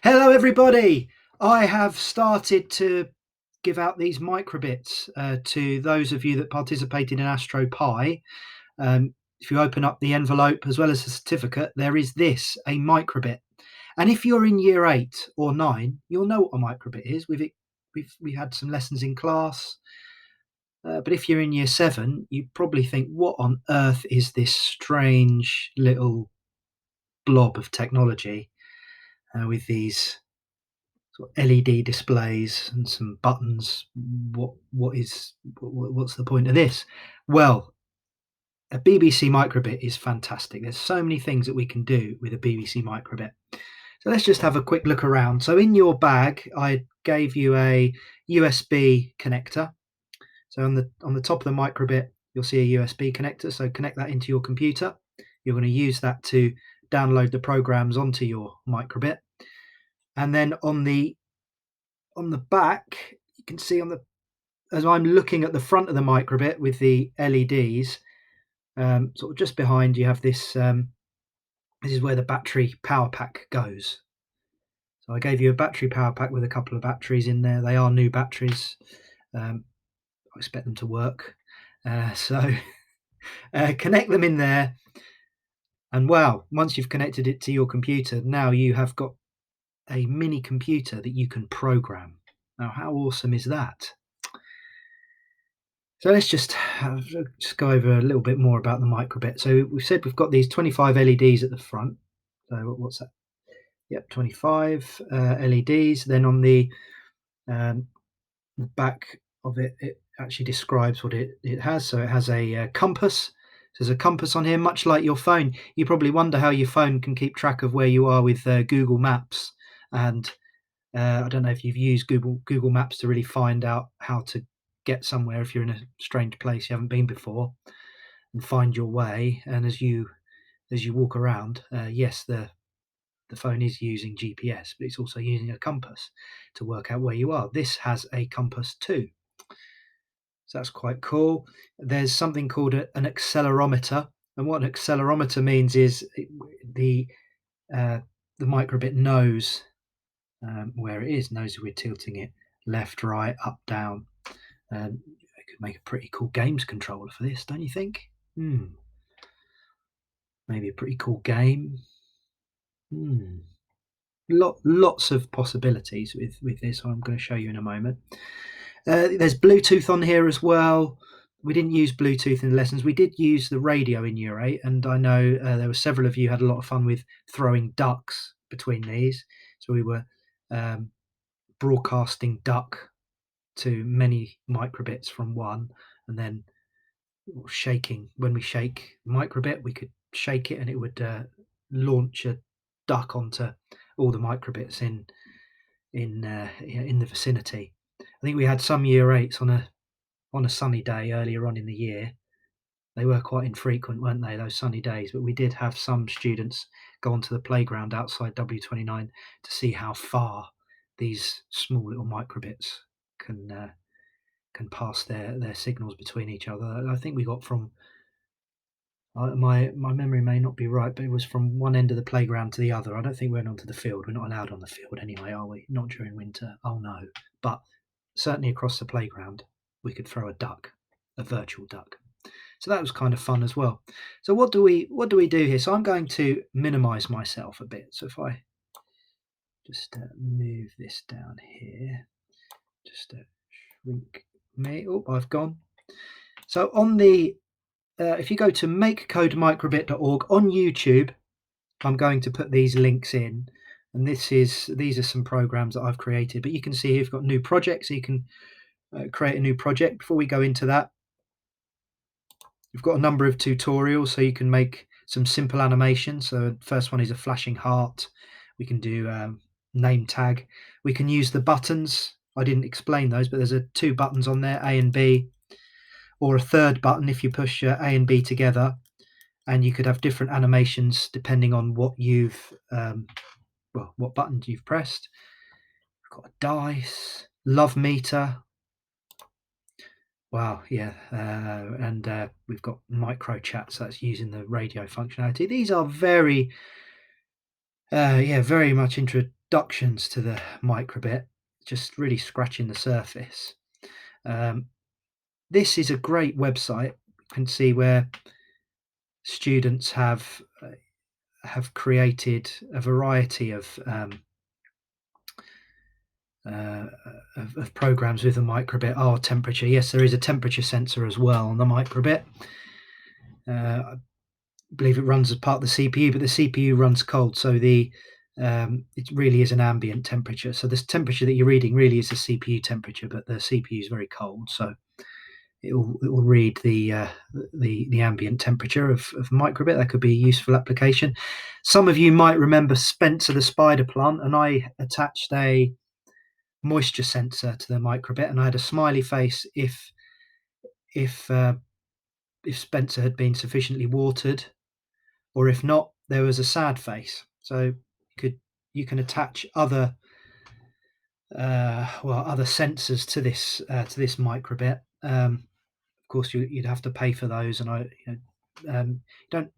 Hello everybody! I have started to give out these microbits to those of you that participated in Astro-Pi. If you open up the envelope as well as the certificate, there is this, a microbit. And if you're in year 8 or 9, you'll know what a microbit is. We had some lessons in class. But if you're in year 7, you probably think, what on earth is this strange little blob of technology with these sort of LED displays and some buttons? What's the point of this? Well, a BBC Microbit is fantastic. There's so many things that we can do with a BBC Microbit. So let's just have a quick look around. So in your bag, I gave you a USB connector. So on the top of the Microbit, you'll see a USB connector. So connect that into your computer. You're going to use that to download the programs onto your Microbit. And then on the back, you can see as I'm looking at the front of the microbit with the LEDs, sort of just behind, you have this. This is where the battery power pack goes. So I gave you a battery power pack with a couple of batteries in there. They are new batteries. I expect them to work. So connect them in there. And wow, once you've connected it to your computer, now you have got a mini computer that you can program. Now, how awesome is that? So let's just go over a little bit more about the microbit. So we've said we've got these 25 LEDs at the front. So what's that? Yep, 25 LEDs. Then on the back of it, it actually describes what it has. So it has a compass. So there's a compass on here, much like your phone. You probably wonder how your phone can keep track of where you are with Google Maps. And I don't know if you've used Google Maps to really find out how to get somewhere if you're in a strange place you haven't been before, and find your way. And as you walk around, yes, the phone is using GPS, but it's also using a compass to work out where you are. This has a compass too, so that's quite cool. There's something called an accelerometer, and what an accelerometer means is the microbit knows where it is, knows if we're tilting it left, right, up, down. I could make a pretty cool games controller for this, don't you think? Maybe a pretty cool game. Lots of possibilities with this. I'm going to show you in a moment. There's Bluetooth on here as well. We didn't use Bluetooth in the lessons. We did use the radio in year 8, and I know there were several of you had a lot of fun with throwing ducks between these. So we were broadcasting duck to many microbits from one, and then shaking. When we shake the microbit, we could shake it and it would launch a duck onto all the microbits in the vicinity. I think we had some year 8s on a sunny day earlier on in the year. They were quite infrequent, weren't they, those sunny days? But we did have some students go onto the playground outside W29 to see how far these small little microbits can pass their signals between each other. I think we got from my memory may not be right, but it was from one end of the playground to the other. I don't think we went onto the field. We're not allowed on the field anyway, are we? Not during winter. Oh no. But certainly across the playground, we could throw a duck, a virtual duck. So that was kind of fun as well. So what do we do here? So I'm going to minimize myself a bit. So if I just move this down here, just shrink me. Oh, I've gone. So on the if you go to makecodemicrobit.org on YouTube, I'm going to put these links in, and these are some programs that I've created. But you can see here you've got new projects, so you can create a new project. Before we go into that, you've got a number of tutorials, so you can make some simple animations. So the first one is a flashing heart. We can do name tag. We can use the buttons. I didn't explain those, but there's 2 buttons on there, A and B, or a third button if you push A and B together, and you could have different animations depending on what what buttons you've pressed. We've got a dice, love meter. Wow, yeah, and we've got micro chat, so that's using the radio functionality. These are very much introductions to the microbit, just really scratching the surface. This is a great website. You can see where students have created a variety of programs with the microbit. Oh, temperature. Yes, there is a temperature sensor as well on the microbit. I believe it runs as part of the CPU, but the CPU runs cold, so it really is an ambient temperature. So this temperature that you're reading really is the CPU temperature, but the CPU is very cold, so it will read the ambient temperature of microbit. That could be a useful application. Some of you might remember Spencer the spider plant, and I attached a moisture sensor to the microbit, and I had a smiley face if Spencer had been sufficiently watered, or if not, there was a sad face. So you can attach other other sensors to this microbit. Of course, you'd have to pay for those, and you don't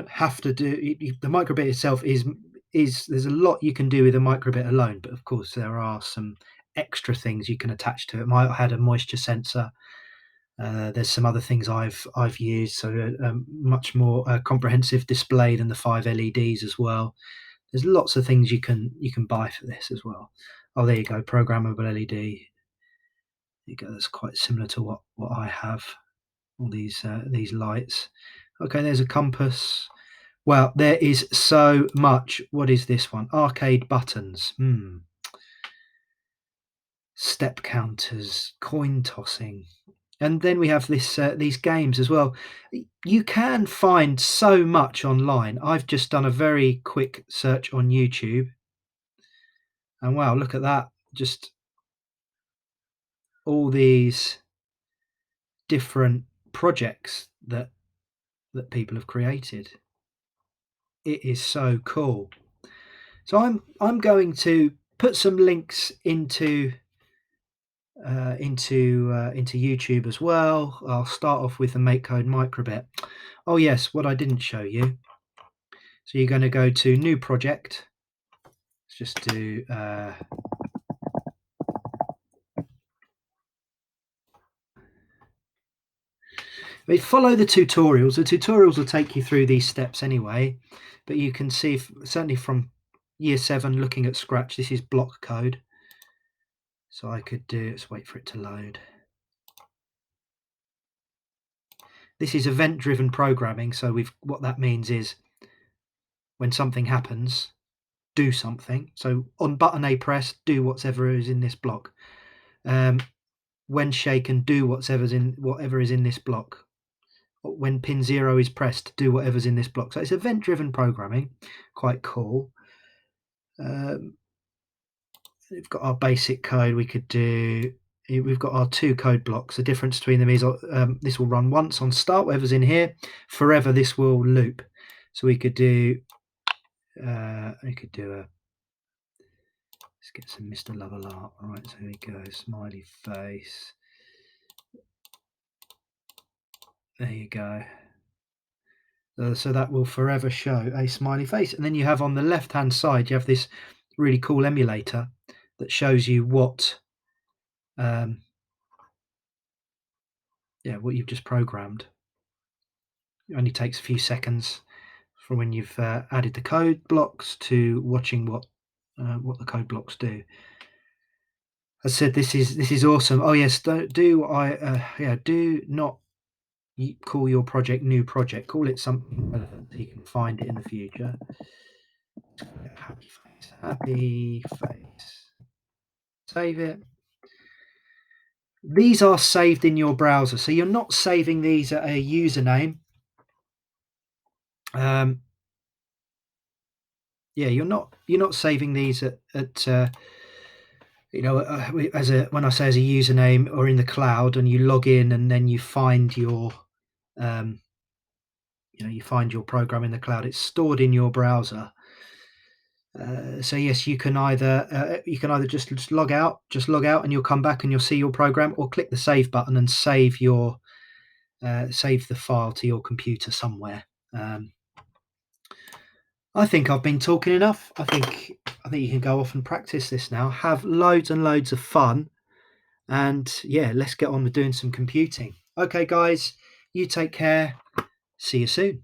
have to do the microbit itself. There's a lot you can do with a microbit alone, but of course there are some extra things you can attach to it. I had a moisture sensor. There's some other things I've used, so much more comprehensive display than the 5 LEDs as well. There's lots of things you can buy for this as well. Oh, there you go, programmable LED. There you go. That's quite similar to what I have. All these lights. Okay, there's a compass. Well, there is so much. What is this one? Arcade buttons. Step counters, coin tossing. And then we have these games as well. You can find so much online. I've just done a very quick search on YouTube. And wow, look at that. Just all these different projects that people have created. It is so cool. So I'm going to put some links into YouTube as well. I'll start off with the MakeCode microbit. Oh yes, what I didn't show you. So you're going to go to new project. Let's just do follow the tutorials. The tutorials will take you through these steps anyway, but you can see certainly from year 7 looking at Scratch, this is block code. So I could do, let's wait for it to load. This is event-driven programming. So what that means is when something happens, do something. So on button A press, do whatever is in this block. When shaken, do whatever is in this block. When pin 0 is pressed, do whatever's in this block. So it's event-driven programming, quite cool. We've got our basic code. We've got our 2 code blocks. The difference between them is this will run once on start, whatever's in here. Forever, this will loop. So we could do let's get some Mr. Lovell art. All right, so here we go. Smiley face. There you go. So that will forever show a smiley face. And then you have on the left-hand side, you have this really cool emulator that shows you what you've just programmed. It only takes a few seconds from when you've added the code blocks to watching what the code blocks do. As I said, this is awesome. Oh yes, do not call your project new project. Call it something relevant so you can find it in the future. Happy face. Save it. These are saved in your browser, so you're not saving these at a username. You're not saving these at when I say as a username or in the cloud, and you log in and then you find your you find your program in the cloud. It's stored in your browser. So yes, you can either just log out, and you'll come back and you'll see your program, or click the save button and save the file to your computer somewhere. I think I've been talking enough. I think think you can go off and practice this now. Have loads and loads of fun. And yeah, let's get on with doing some computing. Okay, guys, you take care. See you soon.